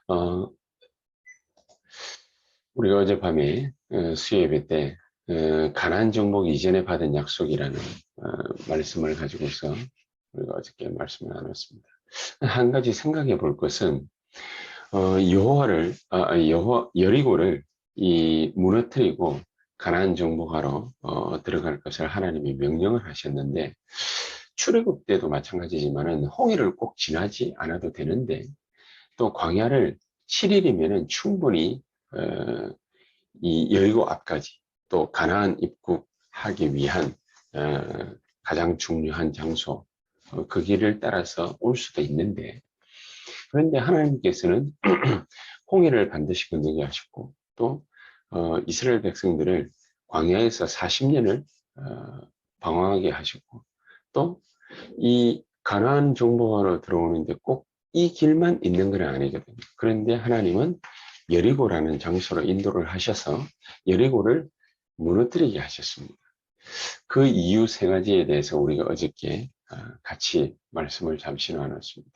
어, 우리가 어젯밤에 수요예배 때 가나안 정복 이전에 받은 약속이라는 말씀을 가지고서 우리가 어저께 말씀을 나눴습니다. 한 가지 생각해 볼 것은 여리고를 이 무너뜨리고 가나안 정복하러 들어갈 것을 하나님이 명령을 하셨는데, 출애굽 때도 마찬가지지만은 홍해를 꼭 지나지 않아도 되는데, 또 광야를 7일이면은 충분히 어, 이 여리고 앞까지 또 가나안 입국하기 위한 가장 중요한 장소, 그 길을 따라서 올 수도 있는데, 그런데 하나님께서는 홍해를 반드시 건너게 하셨고, 또 이스라엘 백성들을 광야에서 40년을 방황하게 하셨고, 또 이 가나안 정복하러 들어오는데 꼭 이 길만 있는 건 아니거든요. 그런데 하나님은 여리고라는 장소로 인도를 하셔서 여리고를 무너뜨리게 하셨습니다. 그 이유 세 가지에 대해서 우리가 어저께 같이 말씀을 잠시 나눴습니다.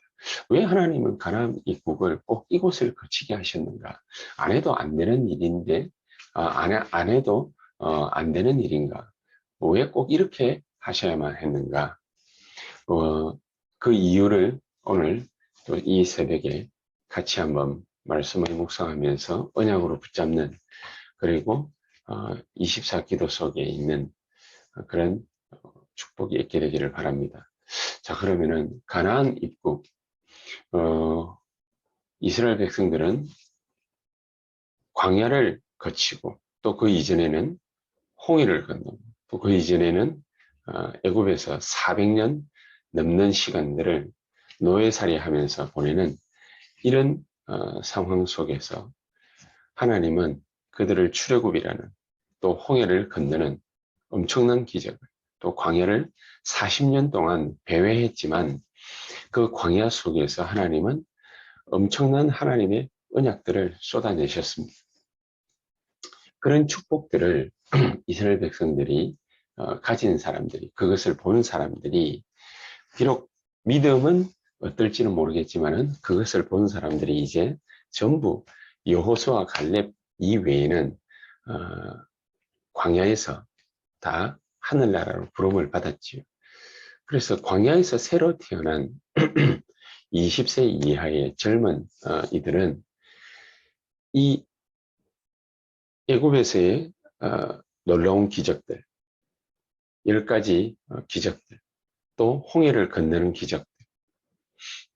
왜 하나님은 가나안 입국을 꼭 이곳을 거치게 하셨는가? 안 해도 안 되는 일인데, 안 해도 안 되는 일인가? 왜 꼭 이렇게 하셔야만 했는가? 그 이유를 오늘 또 이 새벽에 같이 한번 말씀을 묵상하면서 언약으로 붙잡는, 그리고 24기도 속에 있는 그런 축복이 있게 되기를 바랍니다. 자, 그러면은 가나안 입국, 어, 이스라엘 백성들은 광야를 거치고, 또 그 이전에는 홍해를 건너고, 또 그 이전에는 애굽에서 400년 넘는 시간들을 노예살이 하면서 보내는 이런 상황 속에서 하나님은 그들을 출애굽이라는, 또 홍해를 건너는 엄청난 기적을, 또 광야를 40년 동안 배회했지만, 그 광야 속에서 하나님은 엄청난 하나님의 언약들을 쏟아내셨습니다. 그런 축복들을 이스라엘 백성들이 가진 사람들이, 그것을 본 사람들이, 비록 믿음은 어떨지는 모르겠지만은 그것을 본 사람들이 이제 전부 여호수아 갈렙 이외에는 광야에서 다 하늘나라로 부름을 받았지요. 그래서 광야에서 새로 태어난 20세 이하의 젊은 이들은 이 애굽에서의 놀라운 기적들, 10가지 기적들, 또 홍해를 건너는 기적들,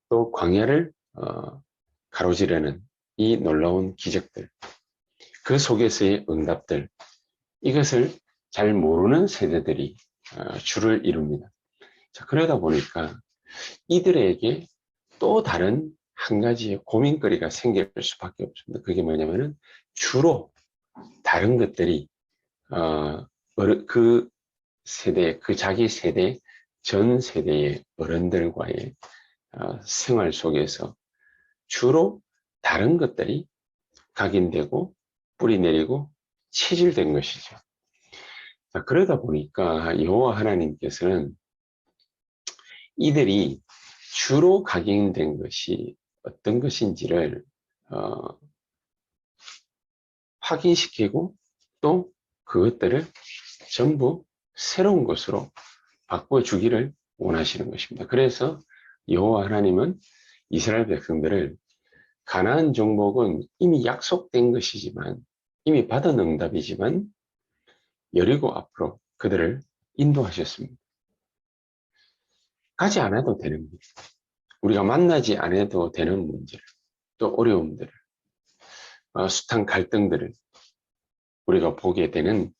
또 광야를 가로지르는 이 놀라운 기적들, 그 속에서의 응답들, 이것을 잘 모르는 세대들이 주를 이룹니다. 자, 그러다 보니까 이들에게 또 다른 한 가지의 고민거리가 생길 수밖에 없습니다. 그게 뭐냐면은 주로 다른 것들이 그 세대, 그 자기 세대, 전 세대의 어른들과의 생활 속에서 주로 다른 것들이 각인되고 뿌리 내리고 체질된 것이죠. 자, 그러다 보니까 여호와 하나님께서는 이들이 주로 각인된 것이 어떤 것인지를 어, 확인시키고, 또 그것들을 전부 새로운 것으로 바꿔주기를 원하시는 것입니다. 그래서 여호와 하나님은 이스라엘 백성들을 가나안 정복은 이미 약속된 것이지만, 이미 받은 응답이지만 여리고 앞으로 그들을 인도하셨습니다. 가지 않아도 되는 문제, 우리가 만나지 않아도 되는 문제를, 또 어려움들을, 숱한 갈등들을 우리가 보게 되는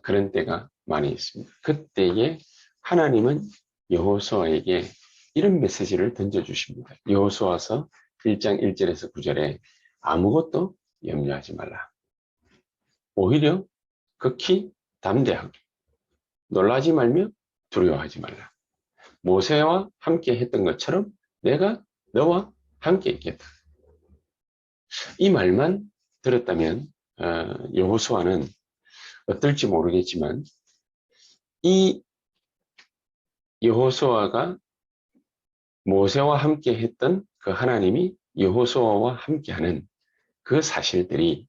그런 때가 많이 있습니다. 그때에 하나님은 여호수아에게 이런 메시지를 던져주십니다. 여호수아서 1장 1절에서 9절에 아무것도 염려하지 말라. 오히려 극히 담대하게 놀라지 말며 두려워하지 말라. 모세와 함께 했던 것처럼 내가 너와 함께 있겠다. 이 말만 들었다면 여호수아는 어떨지 모르겠지만, 이 여호수아가 모세와 함께 했던 그 하나님이 여호수아와 함께하는 그 사실들이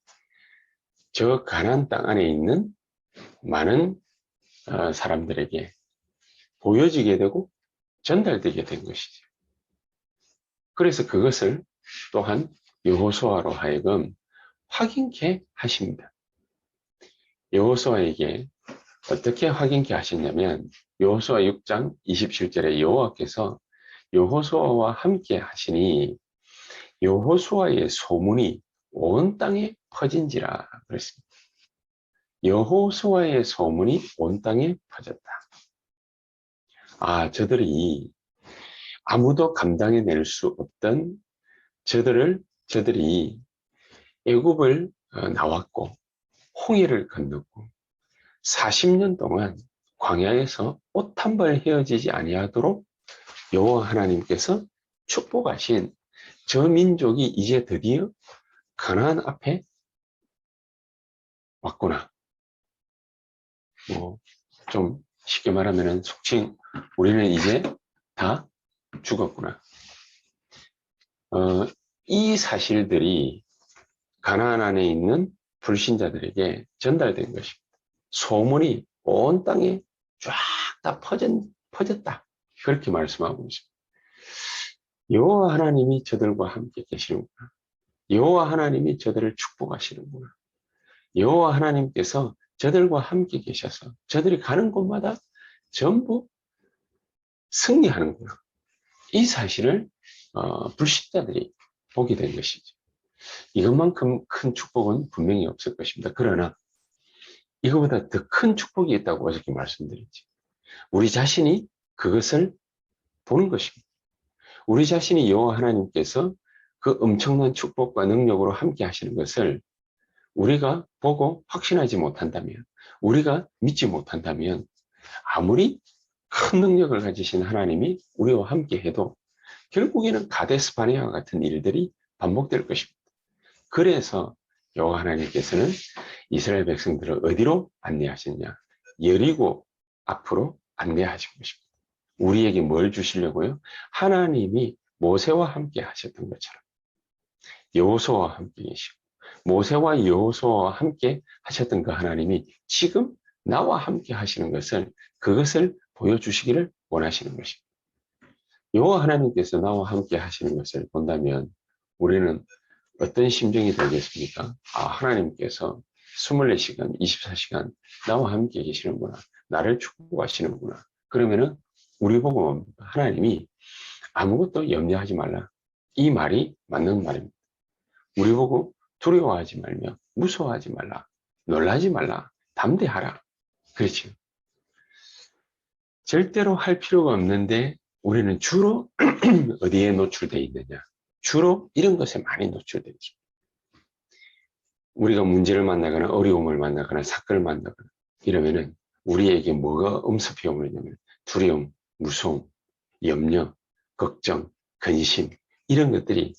저 가나안 땅 안에 있는 많은 사람들에게 보여지게 되고 전달되게 된 것이죠. 그래서 그것을 또한 여호수아로 하여금 확인케 하십니다. 여호수아에게 어떻게 확인케 하셨냐면 여호수아 6장 27절에 여호와께서 여호수아와 함께 하시니 여호수아의 소문이 온 땅에 퍼진지라 그랬습니다. 여호수아의 소문이 온 땅에 퍼졌다. 아, 저들이 아무도 감당해낼 수 없던 저들이 애굽을 나왔고 홍해를 건넜고 40년 동안 광야에서 옷 한 벌 헤어지지 아니하도록 여호와 하나님께서 축복하신 저 민족이 이제 드디어 가나안 앞에 왔구나. 좀 쉽게 말하면 속칭 우리는 이제 다 죽었구나. 이 사실들이 가나안 안에 있는 불신자들에게 전달된 것입니다. 소문이 온 땅에 쫙 다 퍼졌다. 그렇게 말씀하고 있습니다. 여호와 하나님이 저들과 함께 계시는구나. 여호와 하나님이 저들을 축복하시는구나. 여호와 하나님께서 저들과 함께 계셔서 저들이 가는 곳마다 전부 승리하는구나. 이 사실을 불신자들이 보게 된 것이죠. 이것만큼 큰 축복은 분명히 없을 것입니다. 그러나 이거보다 더 큰 축복이 있다고 어저께 말씀드렸죠. 우리 자신이 그것을 보는 것입니다. 우리 자신이 여호와 하나님께서 그 엄청난 축복과 능력으로 함께 하시는 것을 우리가 보고 확신하지 못한다면, 우리가 믿지 못한다면 아무리 큰 능력을 가지신 하나님이 우리와 함께 해도 결국에는 가데스 바네아와 같은 일들이 반복될 것입니다. 그래서 여호와 하나님께서는 이스라엘 백성들을 어디로 안내하셨냐? 여리고 앞으로 안내하신 것입니다. 우리에게 뭘 주시려고요? 하나님이 모세와 함께 하셨던 것처럼 여호수아와 함께 계시고 모세와 여호수아와 함께 하셨던 그 하나님이 지금 나와 함께 하시는 것을 그것을 보여주시기를 원하시는 것입니다. 여호와 하나님께서 나와 함께 하시는 것을 본다면 우리는 어떤 심정이 들겠습니까? 아, 하나님께서 24시간, 24시간 나와 함께 계시는구나. 나를 축복하시는구나. 그러면은 우리 보고 하나님이 아무것도 염려하지 말라. 이 말이 맞는 말입니다. 우리 보고 두려워하지 말며 무서워하지 말라. 놀라지 말라. 담대하라. 그렇죠. 절대로 할 필요가 없는데 우리는 주로 어디에 노출되어 있느냐. 주로 이런 것에 많이 노출되어 있습니다. 우리가 문제를 만나거나 어려움을 만나거나 사건을 만나거나 이러면은 우리에게 뭐가 엄습해 오느냐면 두려움, 무서움, 염려, 걱정, 근심 이런 것들이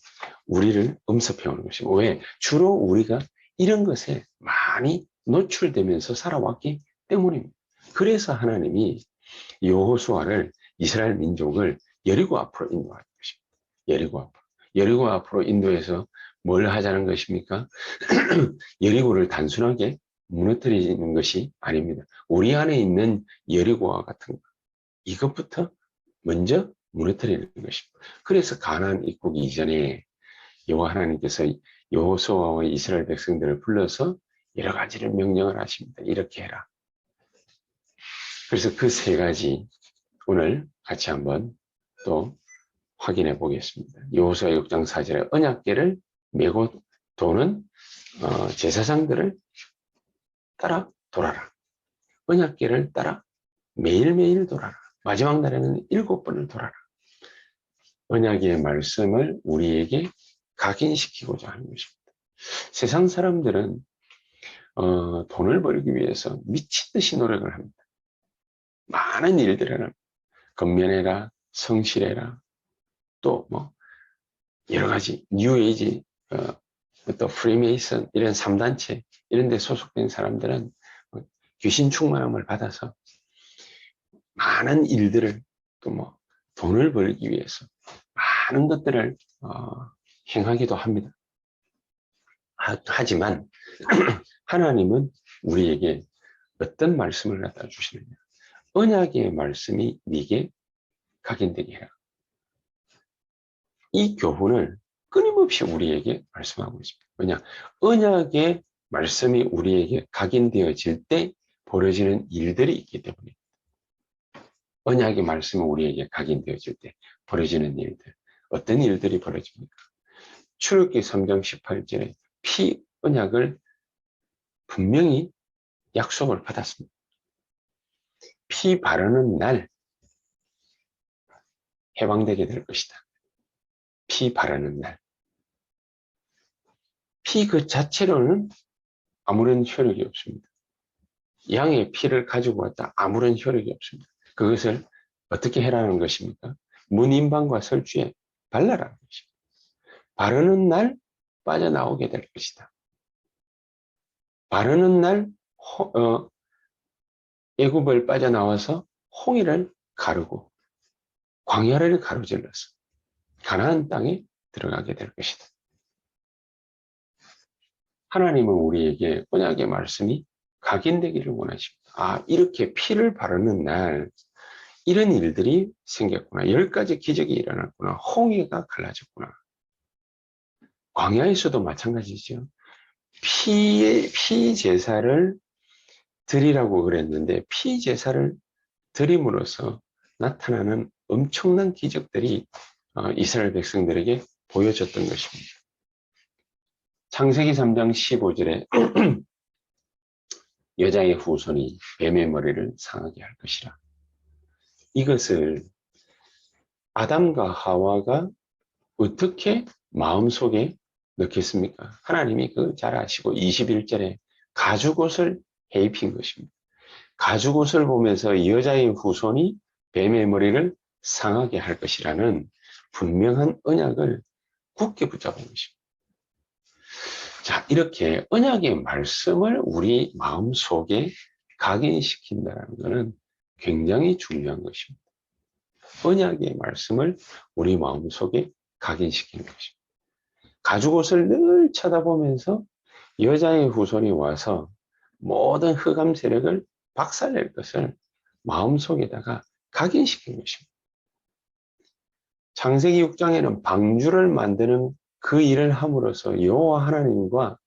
우리를 엄습해 오는 것입니다. 왜? 주로 우리가 이런 것에 많이 노출되면서 살아왔기 때문입니다. 그래서 하나님이 여호수아를 이스라엘 민족을 여리고 앞으로 인도하는 것입니다. 여리고 앞으로 인도해서 뭘 하자는 것입니까? 여리고를 단순하게 무너뜨리는 것이 아닙니다. 우리 안에 있는 여리고와 같은 것, 이것부터 먼저 무너뜨리는 것입니다. 그래서 가나안 입국 이전에 여호와 하나님께서 여호수아와 이스라엘 백성들을 불러서 여러 가지를 명령을 하십니다. 이렇게 해라. 그래서 그 세 가지 오늘 같이 한번 또 확인해 보겠습니다. 여호수아 6장 4절에 언약궤를 메고 도는 제사장들을 따라 돌아라. 언약궤를 따라 매일매일 돌아라. 마지막 날에는 7번을 돌아라. 언약의 말씀을 우리에게 각인시키고자 하는 것입니다. 세상 사람들은 돈을 벌기 위해서 미친 듯이 노력을 합니다. 많은 일들을 합니다. 건면해라, 성실해라, 또 뭐 여러 가지 뉴에이지, 또 프리메이슨 이런 3단체 이런 데 소속된 사람들은 귀신 충만함을 받아서 많은 일들을 또 뭐 돈을 벌기 위해서 많은 것들을 행하기도 합니다. 하지만 하나님은 우리에게 어떤 말씀을 갖다 주시느냐. 언약의 말씀이 네게 각인되게 해라. 이 교훈을 끊임없이 우리에게 말씀하고 있습니다. 왜냐? 언약의 말씀이 우리에게 각인되어질 때 벌어지는 일들이 있기 때문에. 언약의 말씀이 우리에게 각인되어질 때 벌어지는 일들. 어떤 일들이 벌어집니까? 출애굽기 3장 18절에 피 언약을 분명히 약속을 받았습니다. 피 바르는 날 해방되게 될 것이다. 피 바르는 날. 피 그 자체로는 아무런 효력이 없습니다. 양의 피를 가지고 왔다 아무런 효력이 없습니다. 그것을 어떻게 해라는 것입니까? 문인방과 설주에 발라라는 것입니다. 바르는 날 빠져나오게 될 것이다. 바르는 날 애굽을 빠져나와서 홍해를 가르고 광야를 가로질러서 가나안 땅에 들어가게 될 것이다. 하나님은 우리에게 언약의 말씀이 각인되기를 원하십니다. 이렇게 피를 바르는 날 이런 일들이 생겼구나. 10가지 기적이 일어났구나. 홍해가 갈라졌구나. 광야에서도 마찬가지죠. 피 제사를 드리라고 그랬는데 피 제사를 드림으로써 나타나는 엄청난 기적들이 이스라엘 백성들에게 보여졌던 것입니다. 창세기 3장 15절에 여자의 후손이 뱀의 머리를 상하게 할 것이라. 이것을 아담과 하와가 어떻게 마음속에 넣겠습니까? 하나님이 잘 아시고 21절에 가죽옷을 해입힌 것입니다. 가죽옷을 보면서 여자의 후손이 뱀의 머리를 상하게 할 것이라는 분명한 언약을 굳게 붙잡은 것입니다. 자, 이렇게 언약의 말씀을 우리 마음속에 각인시킨다는 것은 굉장히 중요한 것입니다. 언약의 말씀을 우리 마음속에 각인시키는 것입니다. 가죽옷을 늘 쳐다보면서 여자의 후손이 와서 모든 흑암 세력을 박살낼 것을 마음속에다가 각인시킨 것입니다. 창세기 6장에는 방주를 만드는 그 일을 함으로써 여호와 하나님과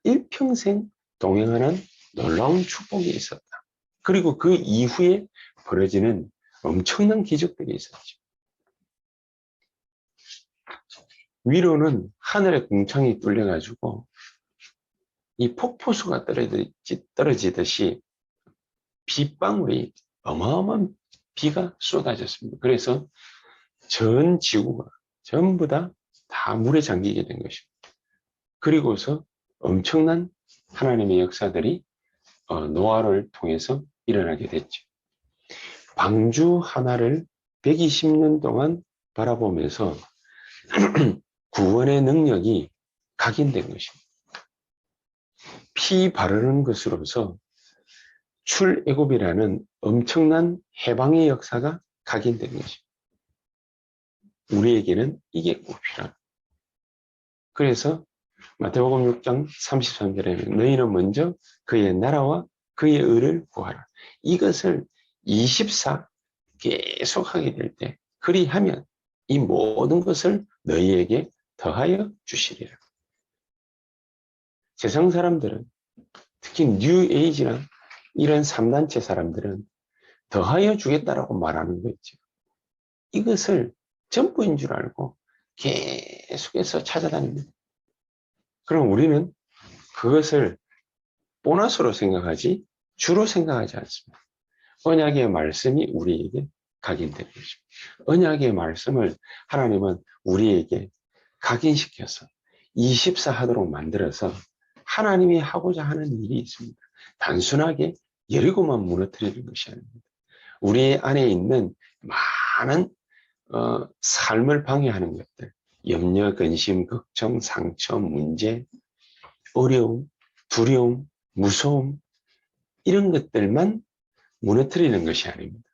일평생 동행하는 놀라운 축복이 있었다. 그리고 그 이후에 벌어지는 엄청난 기적들이 있었죠. 위로는 하늘의 궁창이 뚫려가지고 이 폭포수가 떨어지듯이 빗방울이 어마어마한 비가 쏟아졌습니다. 그래서 전 지구가 전부 다 물에 잠기게 된 것입니다. 그리고서 엄청난 하나님의 역사들이 노아를 통해서 일어나게 됐죠. 방주 하나를 120년 동안 바라보면서 구원의 능력이 각인된 것입니다. 피 바르는 것으로서 출애굽이라는 엄청난 해방의 역사가 각인된 것입니다. 우리에게는 이게 꼭 필요합니다. 그래서 마태복음 6장 33절에는 너희는 먼저 그의 나라와 그의 의를 구하라. 이것을 24 계속 하게 될 때 그리하면 이 모든 것을 너희에게 더하여 주시리라. 세상 사람들은 특히 뉴 에이지나 이런 3단체 사람들은 더하여 주겠다라고 말하는 거 있죠. 이것을 전부인 줄 알고 계속해서 찾아다닙니다. 그럼 우리는 그것을 보너스로 생각하지 주로 생각하지 않습니다. 언약의 말씀이 우리에게 각인된 것입니다. 언약의 말씀을 하나님은 우리에게 각인시켜서 24 하도록 만들어서 하나님이 하고자 하는 일이 있습니다. 단순하게 여리고만 무너뜨리는 것이 아닙니다. 우리 안에 있는 많은 삶을 방해하는 것들, 염려, 근심, 걱정, 상처, 문제, 어려움, 두려움, 무서움 이런 것들만 무너뜨리는 것이 아닙니다.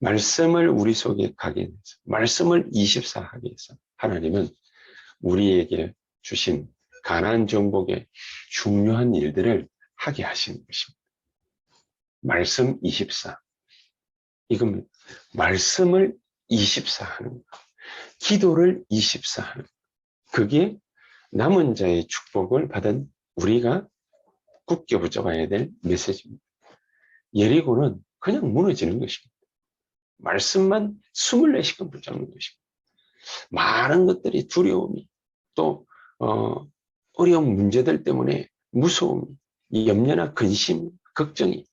말씀을 우리 속에 각인해서 말씀을 24하게 해서 하나님은 우리에게 주신 가나안 정복의 중요한 일들을 하게 하시는 것입니다. 말씀 24. 이겁니다. 말씀을 24 하는 것. 기도를 24 하는 것. 그게 남은 자의 축복을 받은 우리가 굳게 붙잡아야 될 메시지입니다. 예리고는 그냥 무너지는 것입니다. 말씀만 24시간 붙잡는 것입니다. 많은 것들이 두려움이 또 어려운 문제들 때문에 무서움이 염려나 근심, 걱정이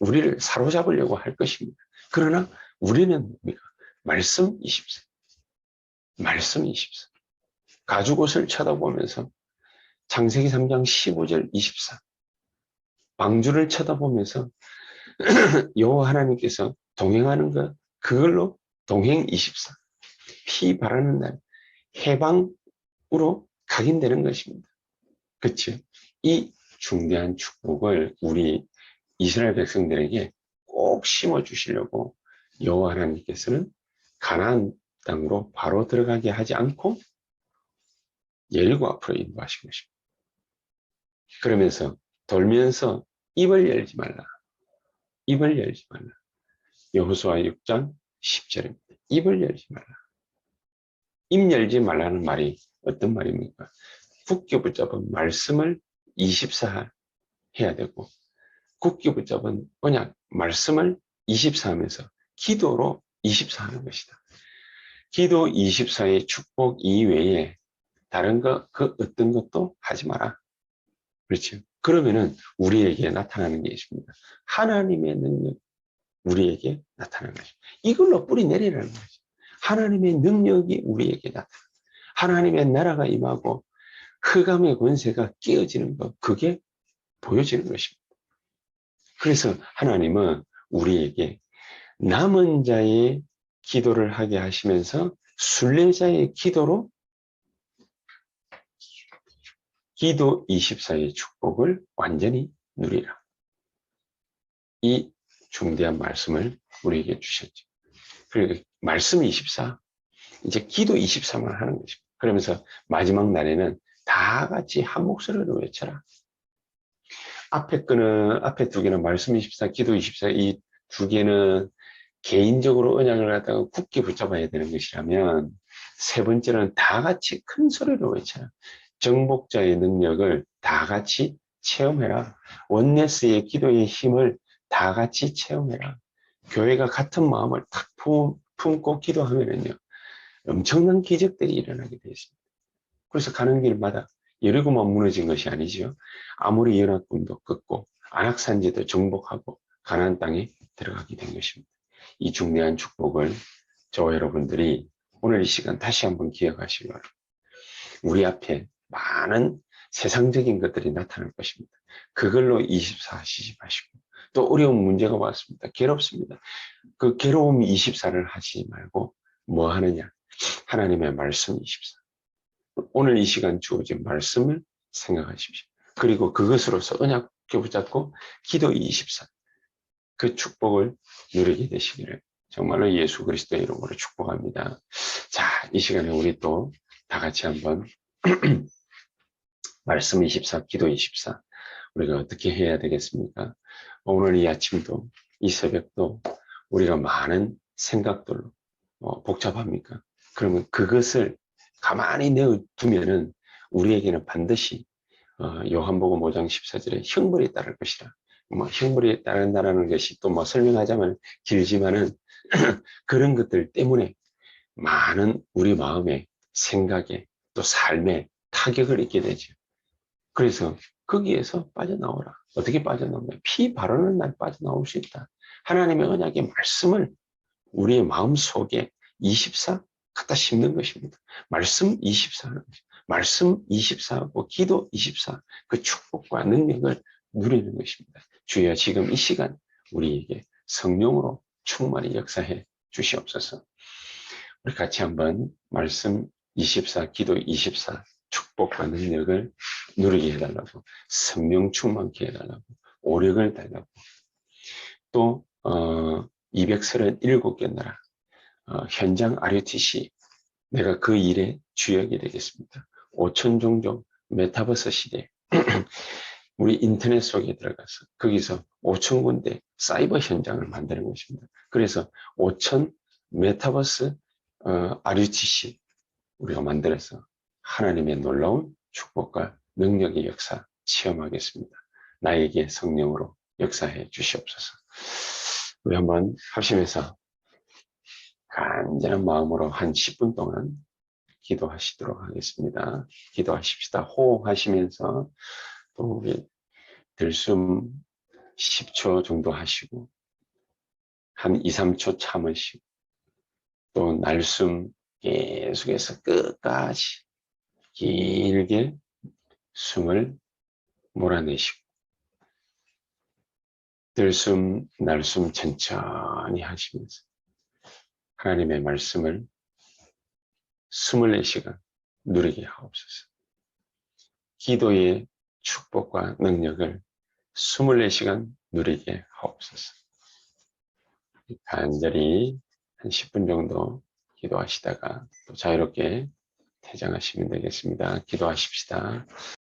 우리를 사로잡으려고 할 것입니다. 그러나 우리는 뭡니까? 말씀 24. 말씀 24. 가죽옷을 쳐다보면서 창세기 3장 15절 24. 방주를 쳐다보면서 여호와 하나님께서 동행하는 것, 그걸로 동행 24. 피 바르는 날 해방으로 각인되는 것입니다. 그렇죠? 이 중대한 축복을 우리 이스라엘 백성들에게 꼭 심어주시려고 여호와 하나님께서는 가나안 땅으로 바로 들어가게 하지 않고 예리고 앞으로 인도하신 것입니다. 그러면서 돌면서 입을 열지 말라. 입을 열지 말라. 여호수아 6장 10절입니다. 입을 열지 말라. 입 열지 말라는 말이 어떤 말입니까? 굳게 붙잡은 말씀을 24 해야 되고 굳게 붙잡은 언약 말씀을 24 하면서 기도로 24 하는 것이다. 기도 24의 축복 이외에 다른 것, 그 어떤 것도 하지 마라. 그렇죠? 그러면은 우리에게 나타나는 게 있습니다. 하나님의 능력, 우리에게 나타나는 것입니다. 이걸로 뿌리 내리라는 거죠. 하나님의 능력이 우리에게 나타나. 하나님의 나라가 임하고 흑암의 권세가 깨어지는 것, 그게 보여지는 것입니다. 그래서 하나님은 우리에게 남은 자의 기도를 하게 하시면서 순례자의 기도로 기도 24의 축복을 완전히 누리라. 이 중대한 말씀을 우리에게 주셨죠. 그리고 말씀 24, 이제 기도 24만 하는 것입니다. 그러면서 마지막 날에는 다 같이 한 목소리로 외쳐라. 앞에 두 개는 말씀 24, 기도 24, 이 두 개는 개인적으로 언약을 갖다가 굳게 붙잡아야 되는 것이라면 세 번째는 다 같이 큰 소리로 외쳐라. 정복자의 능력을 다 같이 체험해라. 원네스의 기도의 힘을 다 같이 체험해라. 교회가 같은 마음을 탁 품고 기도하면은요, 엄청난 기적들이 일어나게 되어 있습니다. 그래서 가는 길마다 여리고만 무너진 것이 아니죠. 아무리 연합군도 끊고 안악산지도 정복하고 가나안 땅에 들어가게 된 것입니다. 이 중대한 축복을 저와 여러분들이 오늘 이 시간 다시 한번 기억하시기 바랍니다. 우리 앞에 많은 세상적인 것들이 나타날 것입니다. 그걸로 24 하시지 마시고 또 어려운 문제가 왔습니다. 괴롭습니다. 그 괴로움 24를 하시지 말고 뭐 하느냐? 하나님의 말씀 24. 오늘 이 시간 주어진 말씀을 생각하십시오. 그리고 그것으로서 언약궤 붙잡고 기도 24. 그 축복을 누리게 되시기를 정말로 예수 그리스도의 이름으로 축복합니다. 자, 이 시간에 우리 또 다 같이 한번 말씀 24, 기도 24 우리가 어떻게 해야 되겠습니까? 오늘 이 아침도 이 새벽도 우리가 많은 생각들로 복잡합니까? 그러면 그것을 가만히 내어두면은 우리에게는 반드시 요한복음 5장 14절에 형벌이 따를 것이라. 뭐 형벌이 따른다는 것이 또 뭐 설명하자면 길지만은 그런 것들 때문에 많은 우리 마음에 생각에 또 삶에 타격을 입게 되죠. 그래서 거기에서 빠져나오라. 어떻게 빠져나오냐? 피 바르는 날 빠져나올 수 있다. 하나님의 언약의 말씀을 우리의 마음속에 24 갖다 심는 것입니다. 말씀 24 하는 것입니다. 말씀 24하고 기도 24, 그 축복과 능력을 누리는 것입니다. 주여 지금 이 시간 우리에게 성령으로 충만히 역사해 주시옵소서. 우리 같이 한번 말씀 24, 기도 24, 축복과 능력을 누리게 해달라고, 성령 충만케 해달라고, 오력을 달라고, 또 237개 나라 현장 RUTC 내가 그 일에 주역이 되겠습니다. 5천 종족 메타버스 시대 우리 인터넷 속에 들어가서 거기서 5천 군데 사이버 현장을 만드는 것입니다. 그래서 5천 메타버스 RUTC 우리가 만들어서 하나님의 놀라운 축복과 능력의 역사 체험하겠습니다. 나에게 성령으로 역사해 주시옵소서. 우리 한번 합심해서 간절한 마음으로 한 10분 동안 기도하시도록 하겠습니다. 기도하십시다. 호흡하시면서 또 우리 들숨 10초 정도 하시고 한 2, 3초 참으시고 또 날숨 계속해서 끝까지 길게 숨을 몰아내시고 들숨, 날숨 천천히 하시면서 하나님의 말씀을 24시간 누리게 하옵소서. 기도의 축복과 능력을 24시간 누리게 하옵소서. 간절히 한 10분 정도 기도하시다가 또 자유롭게 퇴장하시면 되겠습니다. 기도하십시다.